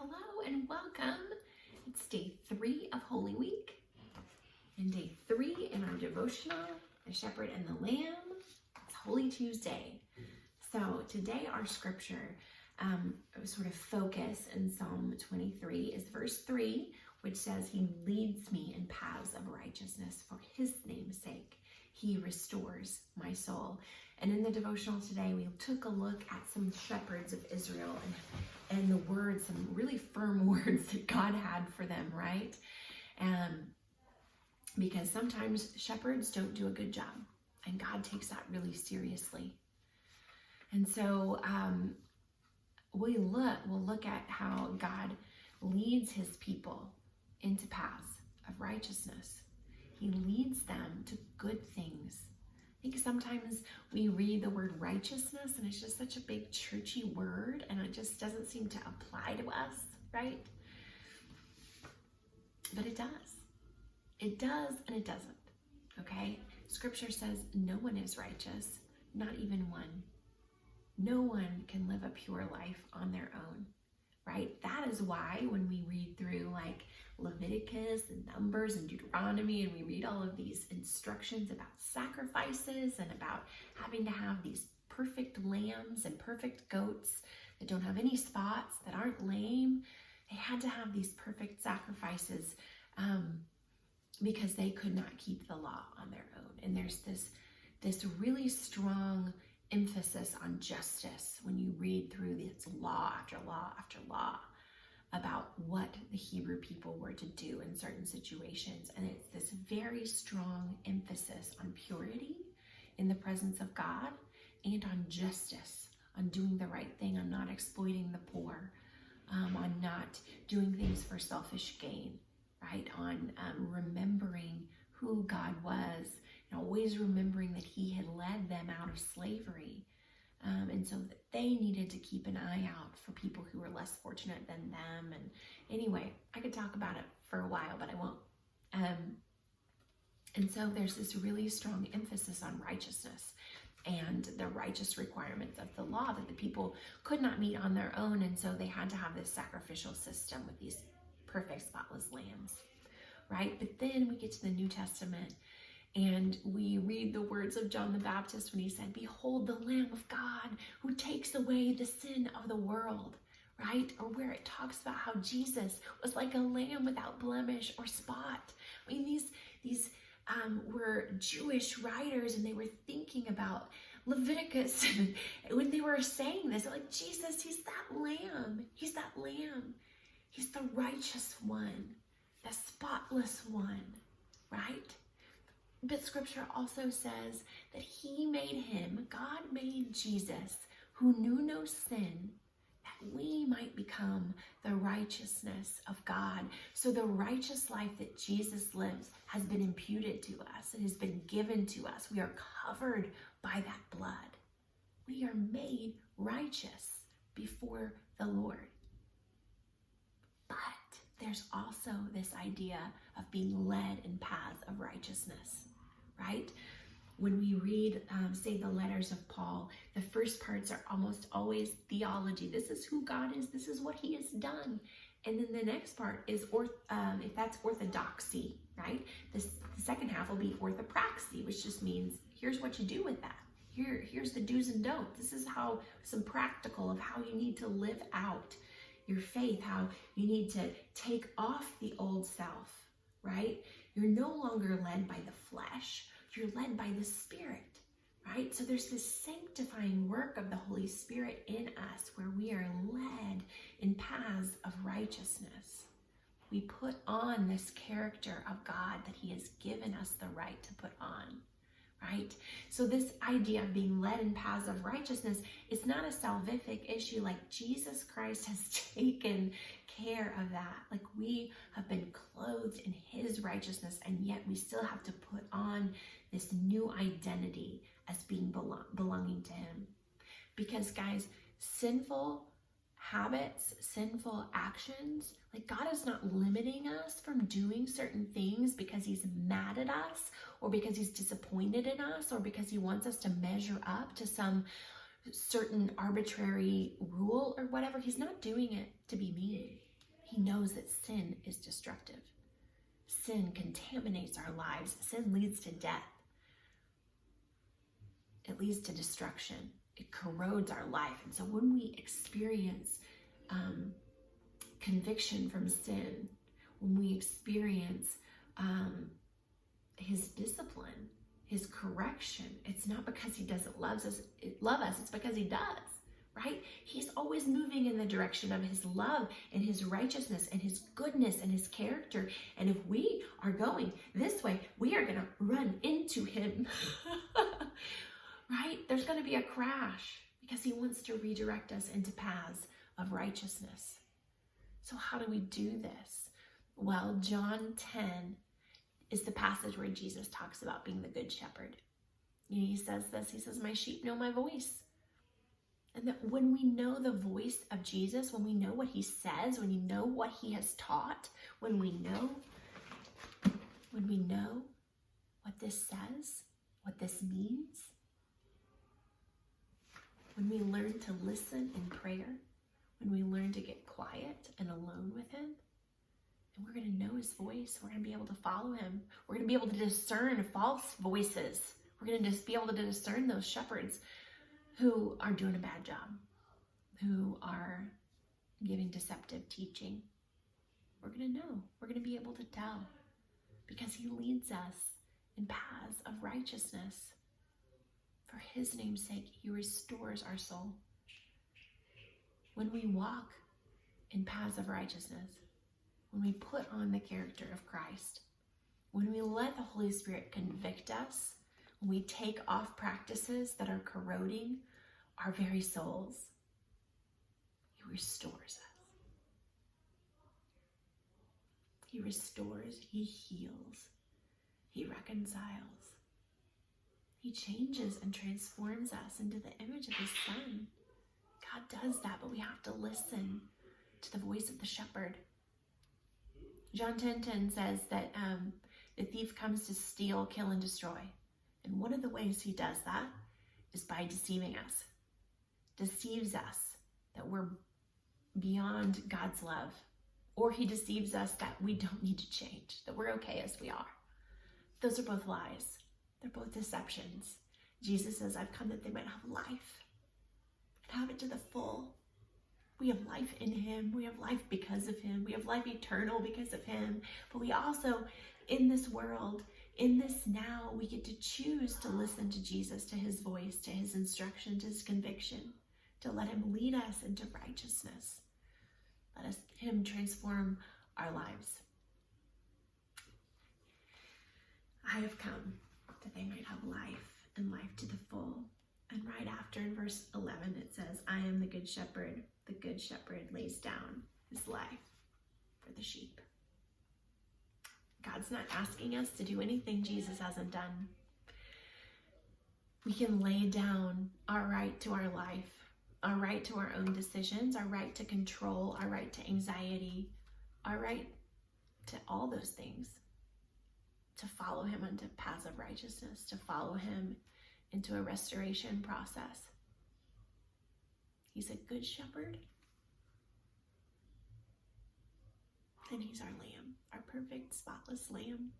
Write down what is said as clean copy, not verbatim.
Hello and welcome. It's day 3 of Holy Week and day 3 in our devotional, The Shepherd and the Lamb. It's Holy Tuesday. So today our scripture sort of focus in Psalm 23 is verse 3, which says, "He leads me in paths of righteousness for his name's sake. He restores my soul." And in the devotional today, we took a look at some shepherds of Israel and the words, some really firm words that God had for them, right? Because sometimes shepherds don't do a good job, and God takes that really seriously. And so we'll look at how God leads his people into paths of righteousness. He leads them to good things. I think sometimes we read the word righteousness and it's just such a big churchy word and it just doesn't seem to apply to us, right? But it does. It does and it doesn't, okay? Scripture says no one is righteous, not even one. No one can live a pure life on their own, right? That is why when we read through like Leviticus and Numbers and Deuteronomy, and we read all of these instructions about sacrifices and about having to have these perfect lambs and perfect goats that don't have any spots, that aren't lame, they had to have these perfect sacrifices because they could not keep the law on their own. And there's this really strong emphasis on justice when you read through this law after law after law about what the Hebrew people were to do in certain situations. And it's this very strong emphasis on purity in the presence of God and on justice, on doing the right thing, on not exploiting the poor, on not doing things for selfish gain, right? On remembering who God was, and always remembering that he had led them out of slavery. And so that they needed to keep an eye out for people who were less fortunate than them. And anyway, I could talk about it for a while, but I won't. And so there's this really strong emphasis on righteousness and the righteous requirements of the law that the people could not meet on their own. And so they had to have this sacrificial system with these perfect spotless lambs, right? But then we get to the New Testament and we read the words of John the Baptist when he said, "Behold the Lamb of God who takes away the sin of the world," right? Or where it talks about how Jesus was like a lamb without blemish or spot. I mean, these were Jewish writers, and they were thinking about Leviticus when they were saying this. They're like, Jesus, he's that lamb. He's that lamb. He's the righteous one, the spotless one, right? But scripture also says that he made him, God made Jesus, who knew no sin, that we might become the righteousness of God. So the righteous life that Jesus lives has been imputed to us. It has been given to us. We are covered by that blood. We are made righteous before the Lord. But there's also this idea of being led in paths of righteousness, right? When we read, say, the letters of Paul, the first parts are almost always theology. This is who God is. This is what he has done. And then the next part is, if that's orthodoxy, right? The second half will be orthopraxy, which just means here's what you do with that. Here's the do's and don'ts. This is how some practical of how you need to live out your faith, how you need to take off the old self, right? You're no longer led by the flesh. You're led by the Spirit, right? So there's this sanctifying work of the Holy Spirit in us where we are led in paths of righteousness. We put on this character of God that he has given us the right to put on, right? So this idea of being led in paths of righteousness is not a salvific issue. Like Jesus Christ has taken care of that. Like we have been clothed in his righteousness, and yet we still have to put on this new identity as being belonging to him. Because guys, sinful habits, sinful actions, like God is not limiting us from doing certain things because he's mad at us or because he's disappointed in us or because he wants us to measure up to some certain arbitrary rule or whatever. He's not doing it to be mean. He knows that sin is destructive. Sin contaminates our lives. Sin leads to death. It leads to destruction. It corrodes our life. And so when we experience conviction from sin, when we experience his discipline, his correction, it's not because he doesn't love us, it's because he does, right? He's always moving in the direction of his love and his righteousness and his goodness and his character. And if we are going this way, we are going to run into him, right? There's going to be a crash because he wants to redirect us into paths of righteousness. So how do we do this? Well, John 10 is the passage where Jesus talks about being the good shepherd. And he says this, he says, my sheep know my voice. And that when we know the voice of Jesus, when we know what he says, when we know what he has taught, when we know what this says, what this means, when we learn to listen in prayer, when we learn to get quiet and alone with him, and we're going to know his voice, we're going to be able to follow him. We're going to be able to discern false voices. We're going to just be able to discern those shepherds who are doing a bad job, who are giving deceptive teaching. We're going to know. We're going to be able to tell because he leads us in paths of righteousness. For his name's sake, he restores our soul. When we walk in paths of righteousness, when we put on the character of Christ, when we let the Holy Spirit convict us, when we take off practices that are corroding our very souls, he restores us. He restores, he heals, he reconciles. He changes and transforms us into the image of his Son. God does that, but we have to listen to the voice of the shepherd. John 10:10 says that the thief comes to steal, kill, and destroy. And one of the ways he does that is by deceiving us. Deceives us that we're beyond God's love. Or he deceives us that we don't need to change, that we're okay as we are. Those are both lies. They're both deceptions. Jesus says, I've come that they might have life and have it to the full. We have life in him. We have life because of him. We have life eternal because of him. But we also, in this world, in this now, we get to choose to listen to Jesus, to his voice, to his instruction, to his conviction, to let him lead us into righteousness. Let him transform our lives. I have come that they might have life and life to the full. And right after in verse 11, it says, I am the good shepherd. The good shepherd lays down his life for the sheep. God's not asking us to do anything Jesus hasn't done. We can lay down our right to our life, our right to our own decisions, our right to control, our right to anxiety, our right to all those things, to follow him into paths of righteousness, to follow him into a restoration process. He's a good shepherd. And he's our lamb, our perfect, spotless lamb.